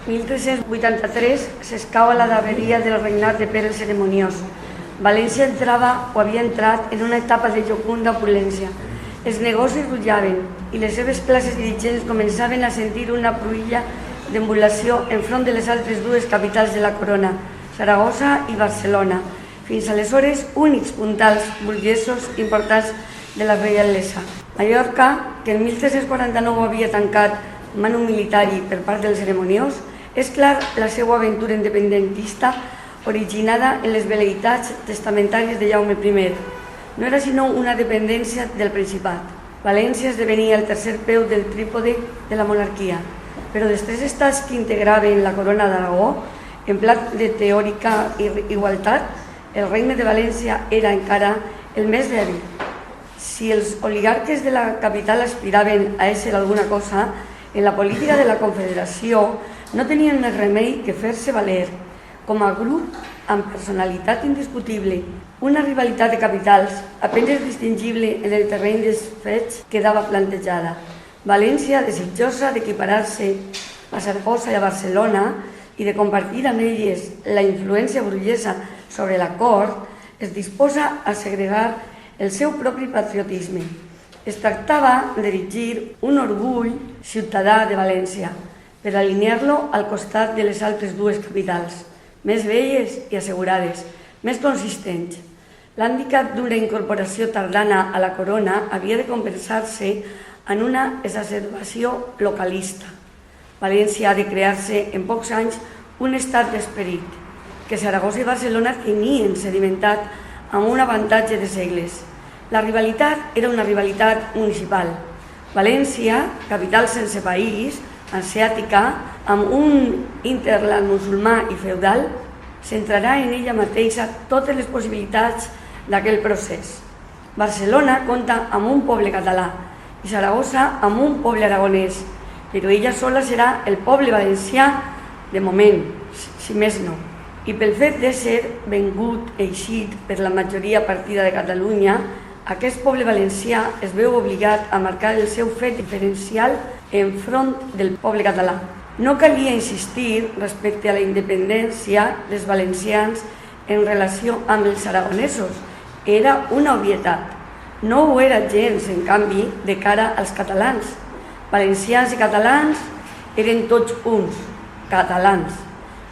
1383 s'escau a la darreria del regnat de Pere el Cerimoniós. València entrava o havia entrat en una etapa de jocunda opulència. Els negocis bullaven i les seves classes dirigents començaven a sentir una pruïlla d'embulació enfront de les altres dues capitals de la corona, Saragossa i Barcelona, fins aleshores únics puntals burgesos importants de la reialesa. Mallorca, que en 1349 havia tancat manu militari per part del Cerimoniós, és clar la seva aventura independentista originada en les vel·leïtats testamentàries de Jaume I. No era sinó una dependència del Principat. València esdevenia el tercer peu del trípode de la monarquia, però dels tres estats que integraven la corona d'Aragó, en plat de teòrica igualtat, el regne de València era encara el més dèbil. Si els oligarques de la capital aspiraven a ésser alguna cosa, en la política de la Confederació no tenien més remei que fer-se valer, com a grup amb personalitat indiscutible. Una rivalitat de capitals, apenas distingible en el terreny dels fets, quedava plantejada. València, desitjosa d'equiparar-se a Saragossa i a Barcelona i de compartir amb elles la influència burgesa sobre la cort, es disposa a segregar el seu propi patriotisme. Es tractava d'erigir un orgull ciutadà de València per alinear-lo al costat de les altres dues capitals, més velles i assegurades, més consistents. L'handicap d'una incorporació tardana a la corona havia de compensar-se en una exacerbació localista. València ha de crear-se en pocs anys un estat d'esperit, que Saragossa i Barcelona tenien sedimentat amb un avantatge de segles. La rivalitat era una rivalitat municipal. València, capital sense país, asiàtica, amb un interland musulmà i feudal, centrarà en ella mateixa totes les possibilitats d'aquell procés. Barcelona compta amb un poble català i Saragossa amb un poble aragonès, però ella sola serà el poble valencià de moment, si més no. I pel fet de ser vengut eixit per la majoria partida de Catalunya, aquest poble valencià es veu obligat a marcar el seu fet diferencial enfront del poble català. No calia insistir respecte a la independència dels valencians en relació amb els aragonesos. Era una obvietat. No ho era gens, en canvi, de cara als catalans. Valencians i catalans eren tots uns, catalans.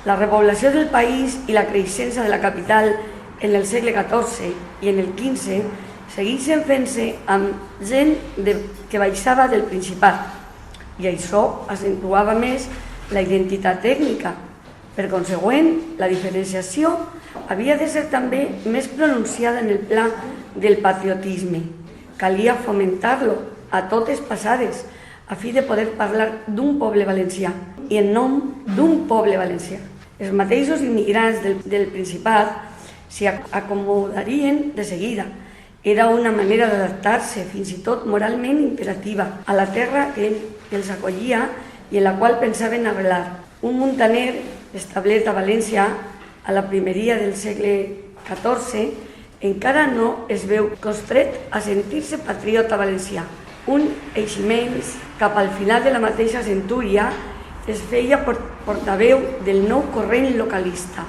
La repoblació del país i la creixença de la capital en el segle XIV i en el XV segueixen fent-se amb gent que baixava del Principat, i això accentuava més la identitat ètnica. Per consegüent, la diferenciació havia de ser també més pronunciada en el pla del patriotisme. Calia fomentar-lo a totes passades, a fi de poder parlar d'un poble valencià i en nom d'un poble valencià. Els mateixos immigrants del Principat s'hi acomodarien de seguida. Era una manera d'adaptar-se, fins i tot moralment imperativa, a la terra que els acollia i en la qual pensaven arrelar. Un muntaner establert a València a la primeria del segle XIV encara no es veu constret a sentir-se patriota valencià. Un eiximent cap al final de la mateixa centúria es feia portaveu del nou corrent localista.